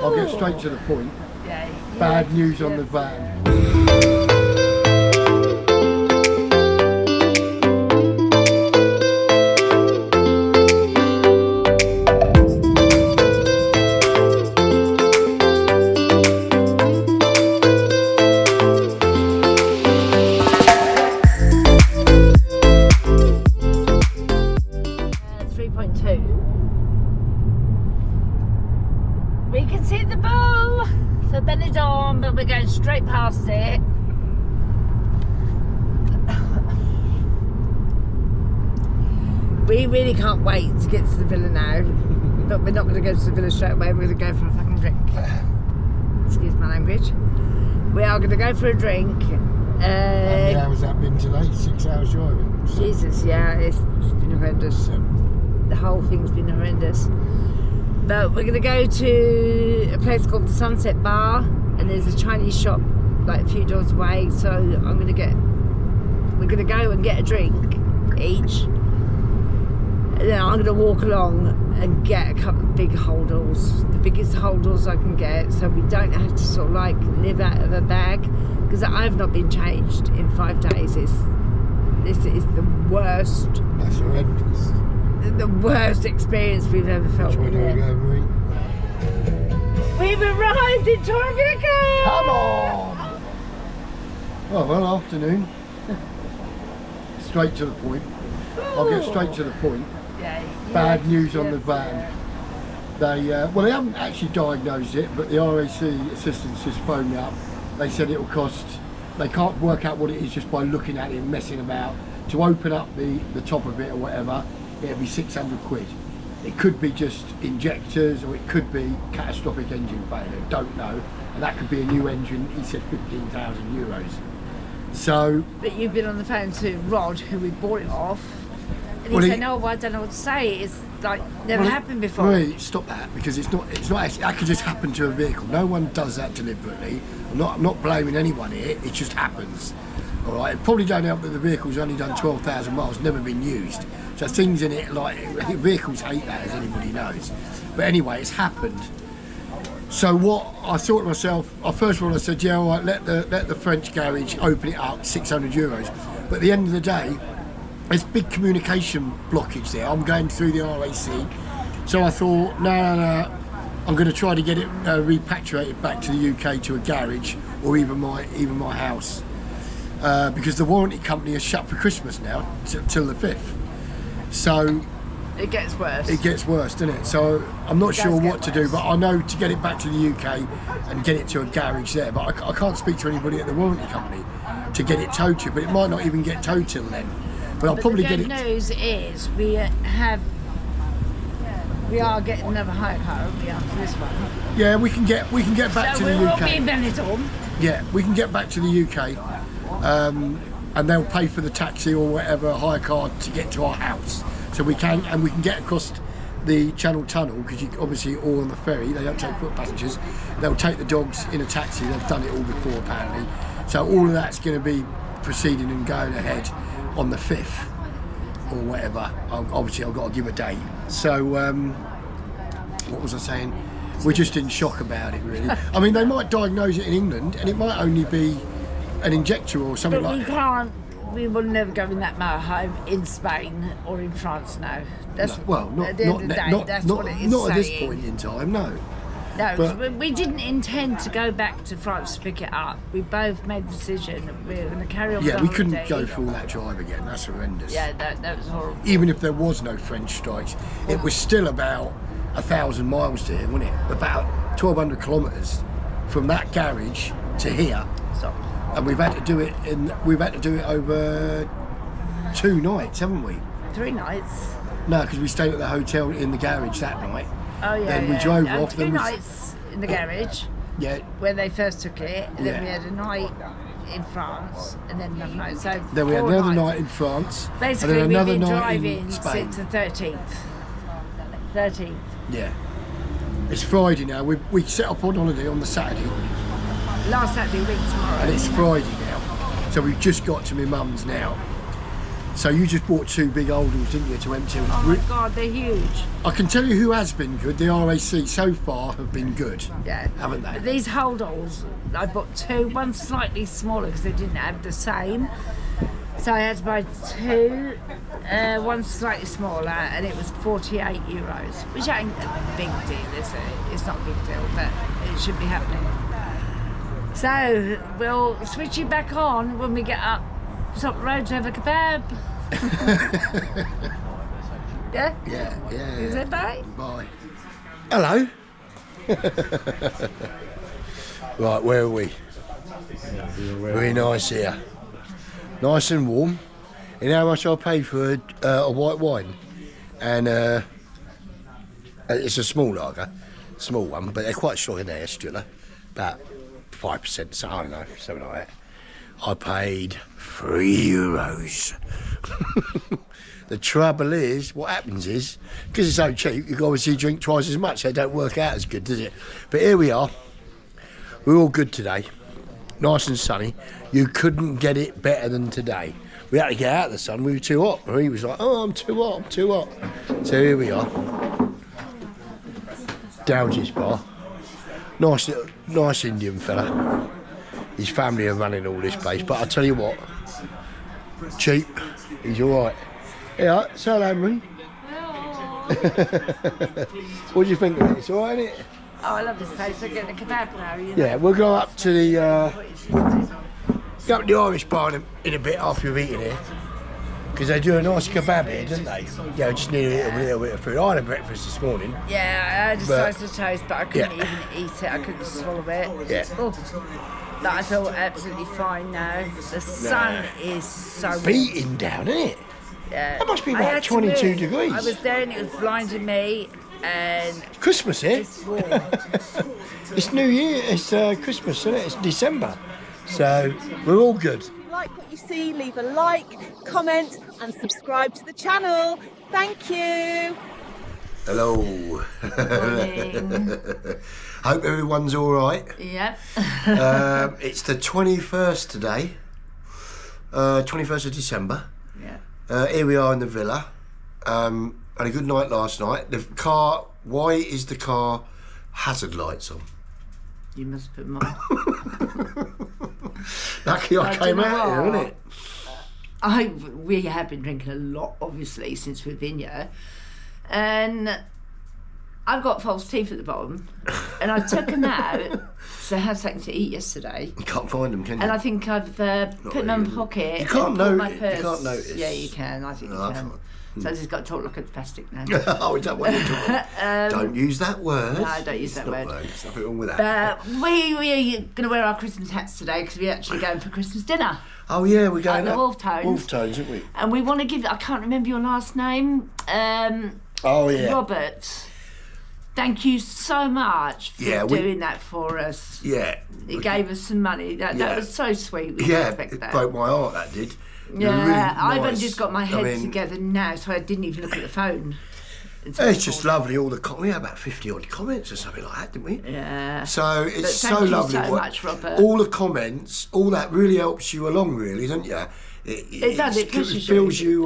I'll get straight to the point. Yeah, Bad news on the van. We can see the bull for Benidorm, but we're going straight past it. We really can't wait to get to the villa now, but we're not going to go to the villa straight away. We're going to go for a fucking drink. Excuse my language. We are going to go for a drink. How many hours has that been today? 6 hours driving. So. Jesus, yeah, it's been horrendous. The whole thing's been horrendous. But we're going to go to a place called the Sunset Bar, and there's a Chinese shop like a few doors away. So we're going to go and get a drink each. And then I'm going to walk along and get a couple of big holdalls, the biggest holdalls I can get, so we don't have to sort of like live out of a bag, because I've not been changed in 5 days. This is the worst. That's horrendous. The worst experience we've ever felt. Which way do we go, Marie? We've arrived in Torrevieja! Come on! Oh, well, afternoon. Straight to the point. I'll get straight to the point. Yeah, Bad news on the van. They well, they haven't actually diagnosed it, but the RAC assistants just phoned me up. They said it will cost, they can't work out what it is just by looking at it and messing about. To open up the top of it or whatever, it'll be 600 quid. It could be just injectors, or it could be catastrophic engine failure, don't know. And that could be a new engine. He said 15,000 euros. So. But you've been on the phone to Rod, who we bought it off, and well, he said, no, well, I don't know what to say. It's like never happened before. Really, stop that, because it's not actually, that could just happen to a vehicle. No one does that deliberately. I'm not blaming anyone here, it just happens. All right, it probably don't help that the vehicle's only done 12,000 miles, never been used. So things in it, like, vehicles hate that, as anybody knows. But anyway, it's happened. So what I thought to myself, first of all I said, yeah, all right, let the French garage open it up, 600 euros. But at the end of the day, there's big communication blockage there. I'm going through the RAC. So I thought, no, I'm going to try to get it repatriated back to the UK to a garage, or even my house. Because the warranty company is shut for Christmas now, till the 5th. So it gets worse. It gets worse, doesn't it? So I'm not sure what to do, but I know to get it back to the UK and get it to a garage there. But I can't speak to anybody at the warranty company to get it towed to, but it might not even get towed till then. But I'll probably get it. The good news is we are getting another hire car, aren't we, after this one? Yeah, we can get back to the UK. So we will be in Benidorm. Yeah, we can get back to the UK, and they'll pay for the taxi or whatever hire car to get to our house. So we can get across the Channel Tunnel, because you obviously all on the ferry. They don't take foot passengers. They'll take the dogs in a taxi. They've done it all before, apparently. So all of that's going to be proceeding and going ahead on the 5th or whatever. Obviously I've got to give a date. So what was I saying? We're just in shock about it, really. I mean, they might diagnose it in England and it might only be an injector or something like that. We will never go in that motorhome in Spain or in France now. That's, no, well, not at the end of the day, that's what it is not at this saying. point in time, no. No, but we didn't intend to go back to France to pick it up. We both made the decision that we're going to carry on. Yeah, with we couldn't holiday. go through all that drive again. That's horrendous. Yeah, that was horrible. Even if there was no French strikes, it was still about 1,000 miles to here, wasn't it? About 1,200 kilometres from that garage to here. Stop. And we've had to do it over 2 nights, haven't we? 3 nights. No, because we stayed at the hotel in the garage that night. Oh yeah. Then we drove off. 2 nights in the garage. Yeah. Where they first took it, and then Yeah. we had a night in France, and then another night. So then we had another nights. night in France. Basically, and then another we've been night driving in Spain. since the 13th. 13th. Yeah. It's Friday now. We set up on holiday on the Saturday. Last Saturday week tomorrow. And it's Friday now. So we've just got to my mum's now. So you just bought 2 big oldals, didn't you, to empty? Oh my God, they're huge. I can tell you who has been good. The RAC so far have been good. Yeah. Haven't they? These holdalls, I bought 2, one slightly smaller because they didn't have the same. So I had to buy 2, one slightly smaller, and it was €48, which ain't a big deal, is it? It's not a big deal, but it should be happening. So we'll switch you back on when we get up top road to have a kebab. Yeah? Yeah. Is it bye? Bye. Hello. Right, where are we? Very nice here. Nice and warm. You know how much I paid for a white wine? And it's a small lager, small one, but they're quite strong in there, Stiller. About 5%, so I don't know, something like that. I paid €3. The trouble is, what happens is, because it's so cheap, you can obviously drink twice as much, so it don't work out as good, does it? But here we are. We're all good today. Nice and sunny. You couldn't get it better than today. We had to get out of the sun, we were too hot. He was like, oh, I'm too hot. So here we are. Dowgy's bar. Nice Indian fella. His family are running all this place, but I tell you what, cheap, he's all right. Yeah, so Amron. What do you think of it? It's all right, isn't it? Oh, I love this place. We're getting a kebab now, you know. Yeah, we'll go up to the Irish bar in a bit after we've eaten here, because they do a nice kebab here, don't they? Yeah, we just need a little bit of food. I had a breakfast this morning. Yeah, I had a slice of toast, but I couldn't even eat it. I couldn't swallow it. Yeah. Oh, but I feel absolutely fine now. The sun is so beating down, isn't it? Yeah. That must be about 22 degrees. I was there and it was blinding me, and Christmas here. it's warm. It's New Year. It's Christmas, isn't it? It's December, so we're all good. If you like what you see, leave a like, comment, and subscribe to the channel. Thank you. Hello. Morning. Hope everyone's all right. Yep. It's the 21st today, 21st of December. Yeah. Here we are in the villa. Had a good night last night. The car, why is the car hazard lights on? You must put them on. Lucky I came out here, isn't it? We have been drinking a lot, obviously, since we've been here. And I've got false teeth at the bottom. And I took them out, so I had something to eat yesterday. You can't find them, can you? And I think I've put them in my pocket. You can't and know. my purse. You can't notice. Yeah, you can. I think No, you can. can't. So I just got to talk like a plastic now. Oh, is that what you're talking? Don't use that word. No, I don't use that word. There's nothing wrong with that. But we are going to wear our Christmas hats today because we're actually going for Christmas dinner. Oh yeah, we're going the Wolf Tones. Wolf Tones, aren't we? And we want to give, I can't remember your last name. Oh yeah. Robert. Thank you so much for doing that for us. Yeah. He gave us some money. That was so sweet. We didn't expect that. It broke my heart, that did. Yeah, really I've nice. just got my head together now, so I didn't even look at the phone. It's just lovely. All the we had about 50 odd comments or something like that, didn't we? Yeah. So it's so thank you lovely. so much, Robert. All the comments, all that really helps you along, really, doesn't you? It does. It pushes you. It feels you.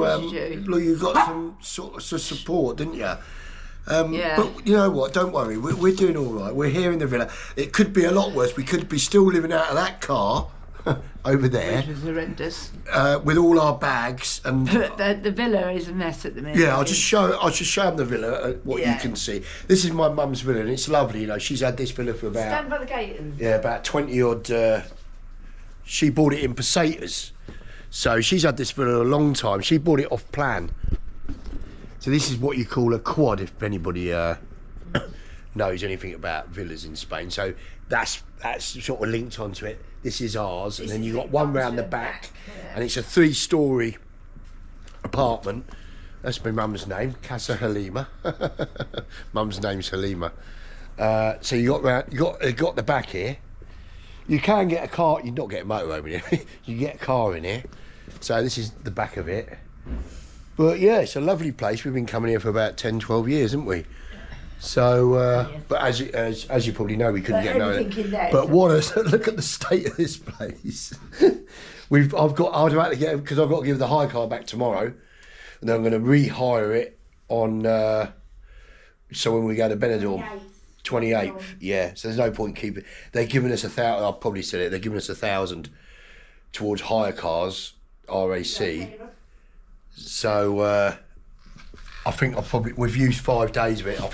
Pushes You got some sort of support, didn't you? Yeah. But you know what? Don't worry. We're doing all right. We're here in the villa. It could be a lot worse. We could be still living out of that car over there. Which was horrendous. With all our bags and. The villa is a mess at the minute. Yeah, I'll just show them the villa. What you can see. This is my mum's villa, and it's lovely. You know, she's had this villa for about. Stand by the gate. About 20 odd. She bought it in pesetas, so she's had this villa a long time. She bought it off plan. So this is what you call a quad, if anybody knows anything about villas in Spain. So that's sort of linked onto it. This is ours, and then you've got one round the back, and it's a 3-storey apartment. That's my mum's name, Casa Halima. Mum's name's Halima. So you got the back here. You can get a car. You not get a motorhome in here. You get a car in here. So this is the back of it. But yeah, it's a lovely place. We've been coming here for about 10, 12 years, haven't we? So, but as you probably know, we couldn't get no. But look at the state of this place. I'd have to get, because I've got to give the hire car back tomorrow, and then I'm going to rehire it on, so when we go to Benidorm, 28th, yeah, so there's no point keeping, they're giving us 1,000, I've probably said it, they're giving us 1,000 towards hire cars, RAC, so I think we've used 5 days of it, I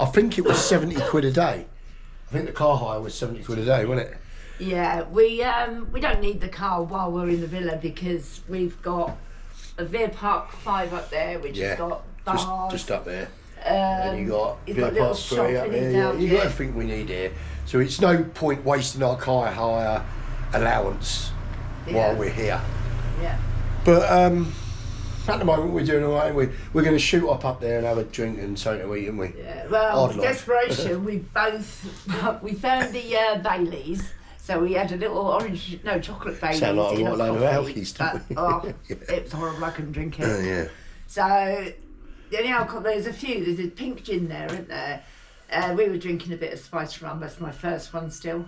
think it was 70 quid a day, I think the car hire was 70 quid a day, wasn't it? Yeah, we don't need the car while we're in the villa because we've got a Veer Park 5 up there, which has got bars. Just up there. And you got Veer Park 3 up there. Yeah, you got everything we need here. So it's no point wasting our car hire allowance while we're here. Yeah. But at the moment we're doing all right. We're going to shoot up there and have a drink and something to eat, aren't we? Yeah. Well, desperation. We found the Baileys. So we had a little chocolate Baileys Sound like in a load coffee, of but it was horrible, I couldn't drink it. Yeah. So the only alcohol, there's a pink gin there, isn't there? We were drinking a bit of spice rum, that's my first one still.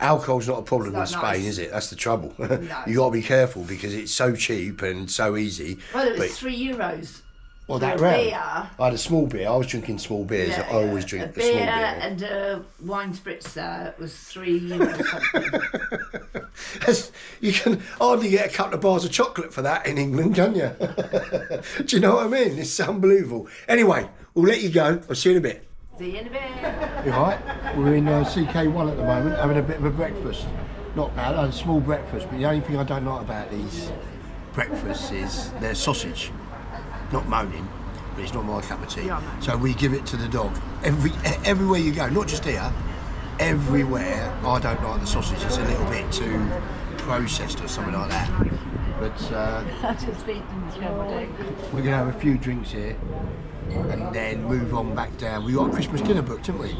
Alcohol's not a problem in Not Spain, nice. is it? That's the trouble. No. You got to be careful because it's so cheap and so easy. Well, it was €3. Well, for that a round. beer. I had a small beer. I was drinking small beers. Yeah, I always drink a a small beer beer. and a wine spritzer was €3 something. You can hardly get a couple of bars of chocolate for that in England, can you? Do you know what I mean? It's unbelievable. Anyway, we'll let you go. I'll see you in a bit. See you in a bit. You all right? We're in CK1 at the moment, having a bit of a breakfast. Not bad. I had a small breakfast, but the only thing I don't like about these breakfasts is their sausage. Not moaning, but it's not my cup of tea. Yeah, so we give it to the dog. Everywhere you go, not just here, everywhere. I don't like the sausage. It's a little bit too processed or something like that. But Just feeding them. we're gonna have a few drinks here, and then move on back down. We got a Christmas dinner booked, haven't we?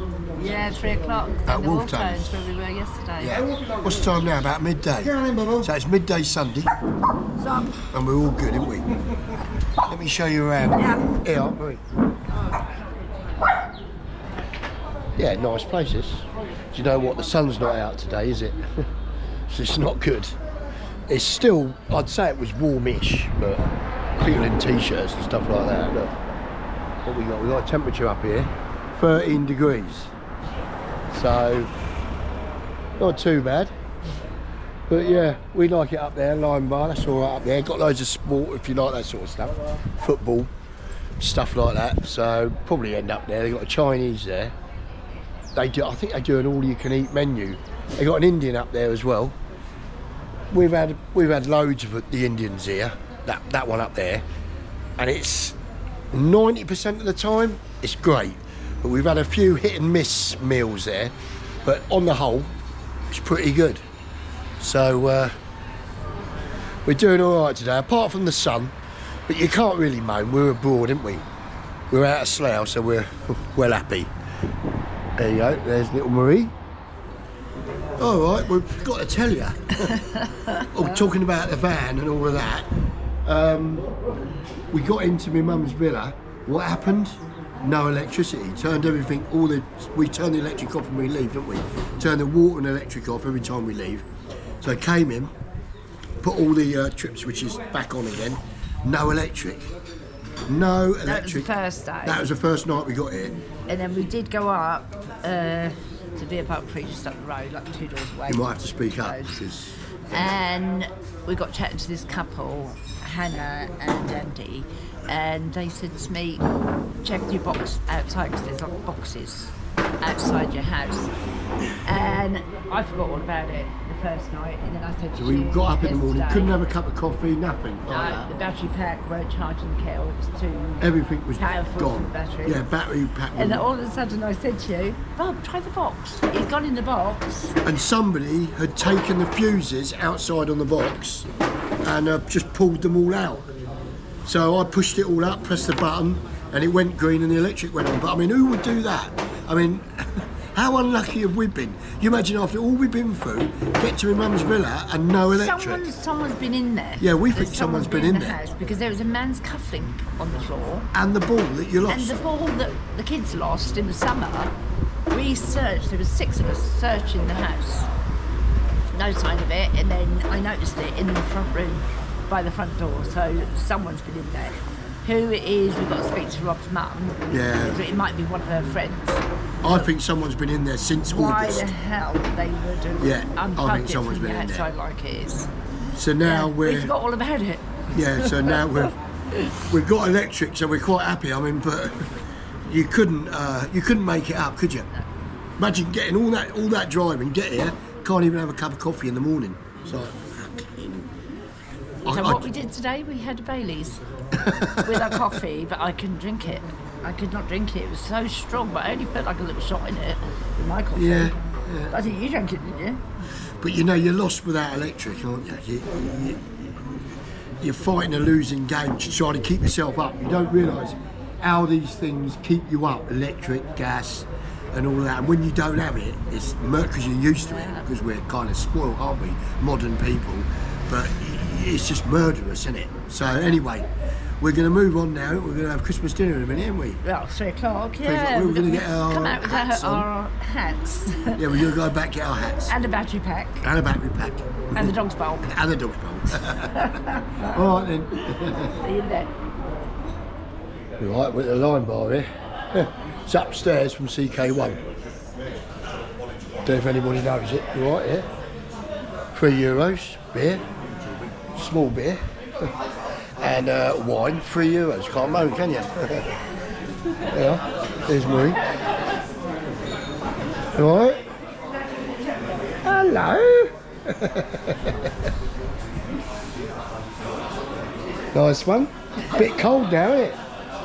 Yeah, 3 o'clock. At the Wolftones. where we were yesterday. Yeah. What's the time now? About midday. So it's midday Sunday, and we're all good, aren't we? Let me show you around. Yeah. Here, aren't we? Yeah, nice places. Do you know what? The sun's not out today, is it? So it's not good. It's still, I'd say it was warmish, but people in t-shirts and stuff like that. Look, what we got? We got a temperature up here, 13 degrees. So not too bad. But yeah, we like it up there, Lime Bar, that's all right up there. Got loads of sport if you like that sort of stuff. Football, stuff like that. So probably end up there. They've got a Chinese there. I think they do an all-you-can-eat menu. They got an Indian up there as well. We've had loads of the Indians here. That one up there, and it's 90% of the time it's great. But we've had a few hit and miss meals there. But on the whole, it's pretty good. So we're doing all right today, apart from the sun. But you can't really moan. We're abroad, aren't we? We're out of Slough, so we're well happy. There you go. There's little Marie. All right, we've got to tell you. Talking about the van and all of that. We got into my mum's villa. What happened? No electricity. Turned everything. We turn the electric off when we leave, don't we? Turn the water and electric off every time we leave. So I came in, put all the trip switches back on again. No electric. No electric. That was the first day. That was the first night we got here. And then we did go up to Veer Park 3, just up the road, like 2 doors away. You might have to speak up because. And we got chatting to this couple, Hannah and Andy, and they said to me, check your box outside because there's like boxes outside your house. And I forgot all about it the first night, and then I said to So we got up in the morning, yesterday, couldn't have a cup of coffee, nothing. No, Like that. the battery pack weren't charging the kettle, it was too Everything was powerful gone. for the battery. Yeah, battery pack. And then all of a sudden I said to you, Bob, try the box. He'd gone in the box. And somebody had taken the fuses outside on the box and just pulled them all out. So I pushed it all up, pressed the button, and it went green and the electric went on. But I mean, who would do that? I mean, how unlucky have we been? You imagine after all we've been through, get to my mum's villa and no electric. Someone's been in there. Yeah, we think There's someone's been in in the there. house because there was a man's cufflink on the floor. And the ball that you And lost. the ball that the kids lost in the summer, we searched, there was 6 of us searching the house. no sign of it, and then I noticed it in the front room by the front door, so someone's been in there. Who it is, we've got to speak to Rob's mum. Yeah. It might be one of her friends. I think someone's been in there since Why August. the hell they would have unplugged I think someone's it from been the in there. outside like it is. So now We we're forgot all about it. so now we've got electric, so we're quite happy. I mean, but you couldn't make it up, could you? Imagine getting all that driving, get here, can't even have a cup of coffee in the morning. So what we did today, we had a Baileys with our coffee, but I couldn't drink it. I could not drink it. It was so strong, but I only put like a little shot in it with my coffee. Yeah. I think you drank it, didn't you? But you know, you're lost without electric, aren't you? You're fighting a losing game to try to keep yourself up. You don't realise how these things keep you up, electric, gas, and all that. And when you don't have it, it's because you're used to it, because we're kind of spoiled, aren't we? Modern people. But it's just murderous, isn't it? So anyway, we're going to move on now. We're going to have Christmas dinner in a minute, aren't we? Well, 3 o'clock, Yeah, we're going to get our come out with hats on. our hats. Yeah, we're going to go back get our hats. And a battery pack. And a battery pack. And the dog's bowl. And the dog's bowl. All right then. See you then. Right, we're at the Line Bar here. It's upstairs from CK1. Don't know if anybody knows it. Right here. €3, beer, small beer, and wine, €3. Can't moan, can you? Yeah, there's Marie. Right. Hello. Nice one. Bit cold now, isn't it?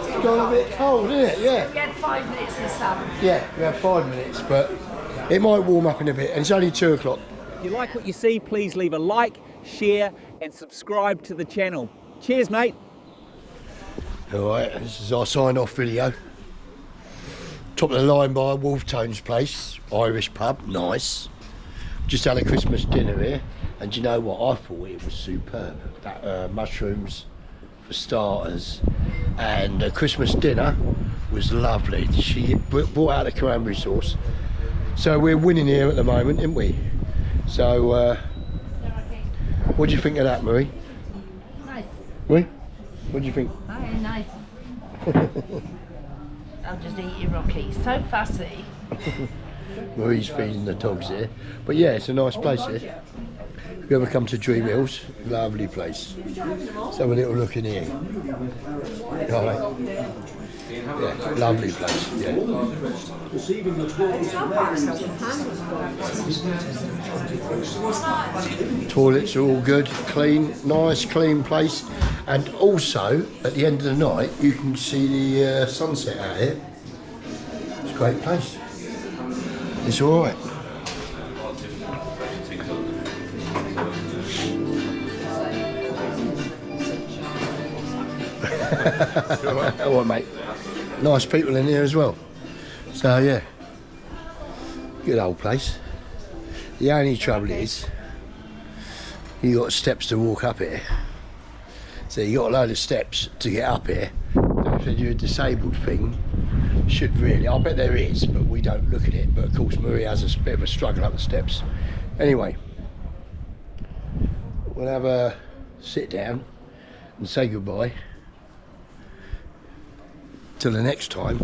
It's gone a bit cold, isn't it? Yeah. We had 5 minutes in the sun. Yeah, we have 5 minutes, but it might warm up in a bit, and it's only 2 o'clock. If you like what you see, please leave a like, share and subscribe to the channel. Cheers, mate. Alright, this is our sign-off video. Top of the line by Wolftone's place, Irish pub, nice. Just had a Christmas dinner here, and do you know what? I thought it was superb. That mushrooms for starters, and the Christmas dinner was lovely. She brought out the cranberry sauce. So we're winning here at the moment, aren't we? So, what do you think of that, Marie? Nice. Marie, what do you think? Very nice. I'm just eating Rocky. So fussy. Marie's feeding the dogs here. But yeah, it's a nice place here. If you ever come to Dream Hills, lovely place. Let's have a little look in here. Alright. Yeah, lovely place, yeah. Toilets are all good, clean, nice clean place. And also, at the end of the night, you can see the sunset out here. It's a great place. It's alright. Alright, mate. Nice people in here as well. So yeah, good old place. The only trouble is, you got steps to walk up here. So you got a load of steps to get up here. If they do a disabled thing, should really, I bet there is, but we don't look at it. But of course Marie has a bit of a struggle up the steps. Anyway, we'll have a sit down and say goodbye. Till the next time.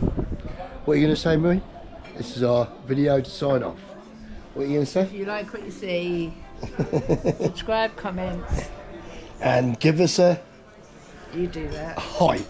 What are you going to say, Marie? This is our video to sign off. What are you going to say? If you like what you see, subscribe, comment. And give us a You do that. hype.